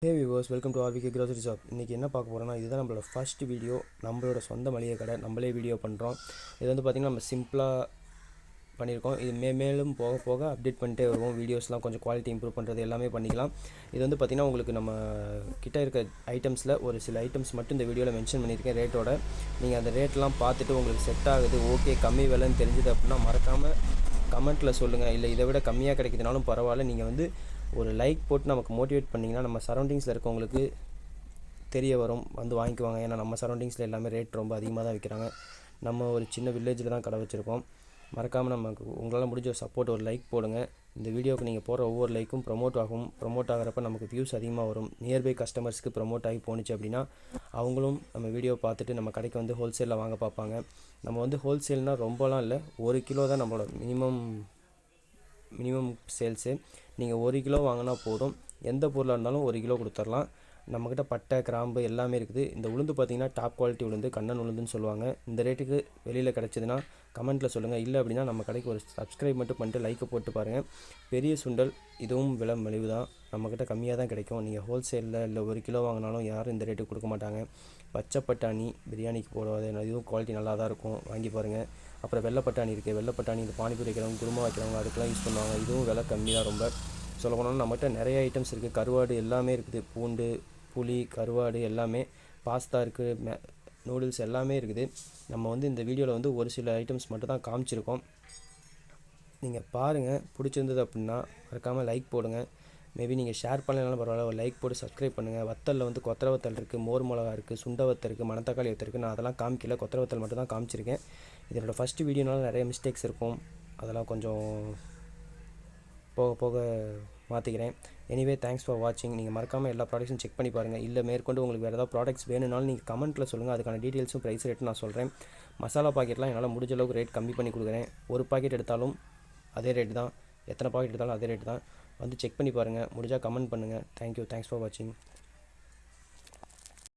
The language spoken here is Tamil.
Hey viewers, welcome to RVK grocery shop. இன்றைக்கி என்ன பார்க்க போகிறோன்னா, இதுதான் நம்மளோட ஃபர்ஸ்ட் வீடியோ. நம்மளோட சொந்த மளிகை கடை நம்மளே வீடியோ பண்ணுறோம். இது வந்து பார்த்திங்கன்னா நம்ம சிம்பிளாக பண்ணியிருக்கோம். இது மேலும் போக போக அப்டேட் பண்ணிட்டே வருவோம். வீடியோஸ்லாம் கொஞ்சம் குவாலிட்டி இம்ப்ரூவ் பண்ணுறது எல்லாமே பண்ணிக்கலாம். இது வந்து பார்த்திங்கன்னா உங்களுக்கு நம்ம கிட்ட இருக்க ஐட்டம்ஸில் ஒரு சில ஐட்டம்ஸ் மட்டும் இந்த வீடியோவில் மென்ஷன் பண்ணியிருக்கேன் ரேட்டோட. நீங்கள் அந்த ரேட்லாம் பார்த்துட்டு உங்களுக்கு செட் ஆகுது, ஓகே கம்மி விலைன்னு தெரிஞ்சுது அப்படின்னா மறக்காமல் கமெண்ட்டில் சொல்லுங்கள். இல்லை இதை விட கம்மியாக கிடைக்குதுனாலும் பரவாயில்ல, நீங்கள் வந்து ஒரு லைக் போட்டு நமக்கு மோட்டிவேட் பண்ணிங்கன்னா நம்ம சரௌண்டிங்ஸில் இருக்கவங்களுக்கு தெரிய வரும், வந்து வாங்கிக்குவாங்க. ஏன்னா நம்ம சரௌண்டிங்ஸில் எல்லாமே ரேட் ரொம்ப அதிகமாக தான் விற்கிறாங்க. நம்ம ஒரு சின்ன வில்லேஜில் தான் கடை வச்சுருக்கோம். மறக்காமல் நமக்கு உங்களால் முடிஞ்ச ஒரு சப்போர்ட், ஒரு லைக் போடுங்க. இந்த வீடியோவுக்கு நீங்கள் போகிற ஒவ்வொரு லைக்கும் ப்ரொமோட் ஆகும். ப்ரொமோட் ஆகிறப்ப நமக்கு வியூஸ் அதிகமாக வரும். நியர்பை கஸ்டமர்ஸ்க்கு ப்ரொமோட் ஆகி போணுச்சு அப்படின்னா அவங்களும் நம்ம வீடியோ பார்த்துட்டு நம்ம கடைக்கு வந்து ஹோல்சேலில் வாங்க பார்ப்பாங்க. நம்ம வந்து ஹோல்சேல்னால் ரொம்பலாம் இல்லை, 1 கிலோ தான் நம்மளோட மினிமம் சேல்ஸு. நீங்கள் 1 கிலோ வாங்கினா போதும், எந்த பொருளாக இருந்தாலும் 1 கிலோ கொடுத்துர்லாம். நம்மக்கிட்ட பட்டை, கிராம்பு எல்லாமே இருக்குது. இந்த உளுந்து பார்த்திங்கன்னா டாப் குவாலிட்டி உளுந்து, கண்ணன் உளுந்துன்னு சொல்லுவாங்க. இந்த ரேட்டுக்கு வெளியில் கிடச்சிதுன்னா கமெண்ட்டில் சொல்லுங்கள். இல்லை அப்படின்னா நம்ம கடைக்கு ஒரு சப்ஸ்கிரைப் மட்டும் பண்ணிட்டு லைக்கை போட்டு பாருங்கள். பெரிய சுண்டல் இதுவும் விலை மலிவு தான், நம்மக்கிட்ட கம்மியாக தான் கிடைக்கும். நீங்கள் ஹோல்சேலில் இல்லை 1 கிலோ வாங்கினாலும் யாரும் இந்த ரேட்டுக்கு கொடுக்க மாட்டாங்க. பச்சை பட்டாணி பிரியாணிக்கு போடுவது, இதுவும் குவாலிட்டி நல்லா தான் இருக்கும், வாங்கி பாருங்கள். அப்புறம் வெள்ளை பட்டாணி இருக்குது. வெள்ளை பட்டாணி இந்த பானிபூரி வைக்கிறவங்க, குருமா வைக்கிறவங்க அதுக்கெலாம் யூஸ் பண்ணுவாங்க. இதுவும் விலை கம்மி தான். ரொம்ப சொல்ல போனோம்னா நம்மகிட்ட நிறைய ஐட்டம்ஸ் இருக்குது. கருவாடு எல்லாமே இருக்குது, பூண்டு, புளி, கருவாடு எல்லாமே, பாஸ்தா இருக்குது, நூடுல்ஸ் எல்லாமே இருக்குது. நம்ம வந்து இந்த வீடியோவில் வந்து ஒரு சில ஐட்டம்ஸ் மட்டும் தான் காமிச்சிருக்கோம். நீங்கள் பாருங்கள், பிடிச்சிருந்தது அப்படின்னா மறக்காமல் லைக் போடுங்க. மேபி நீங்கள் ஷேர் பண்ணலனாலும் பரவாயில்ல, ஒரு லைக் போட்டு சப்ஸ்கிரைப் பண்ணுங்கள். வத்தலில் வந்து கொத்தரை வத்தல் இருக்குது, மோர் மிளகா இருக்குது, சுண்ட வத்தல் இருக்குது, மணத்தக்காளி வத்தல் இருக்குது. நான் அதெல்லாம் காமிக்கல, கொத்தரை வத்தல் மட்டும் தான் காமிச்சிருக்கேன். இதனோட ஃபஸ்ட்டு வீடியோனால நிறைய மிஸ்டேக்ஸ் இருக்கும், அதெல்லாம் கொஞ்சம் போக போக மாற்றிக்கிறேன். எனிவே தேங்க்ஸ் ஃபார் வாட்சிங். நீங்கள் மறக்காமல் எல்லா ப்ராடக்ட்ஸும் செக் பண்ணி பாருங்கள். இல்லை மேற்கொண்டு உங்களுக்கு வேறு ஏதாவது ப்ராடக்ட்ஸ் வேணும்னாலும் நீங்கள் கமெண்ட்டில் சொல்லுங்கள். அதுக்கான டீட்டெயில்ஸும் ப்ரைஸ் ரேட்டும் நான் சொல்கிறேன். மசாலா பாக்கெட்லாம் என்னால் முடிஞ்ச அளவுக்கு ரேட் கம்மி பண்ணி கொடுக்குறேன். ஒரு பாக்கெட் எடுத்தாலும் அதே ரேட்டு தான், எத்தனை பாக்கெட் எடுத்தாலும் அதே ரேட்டு தான். வந்து செக் பண்ணி பாருங்கள். முடிஞ்சால் கமெண்ட் பண்ணுங்கள். தேங்க்யூ, தேங்க்ஸ் ஃபார் வாட்சிங்.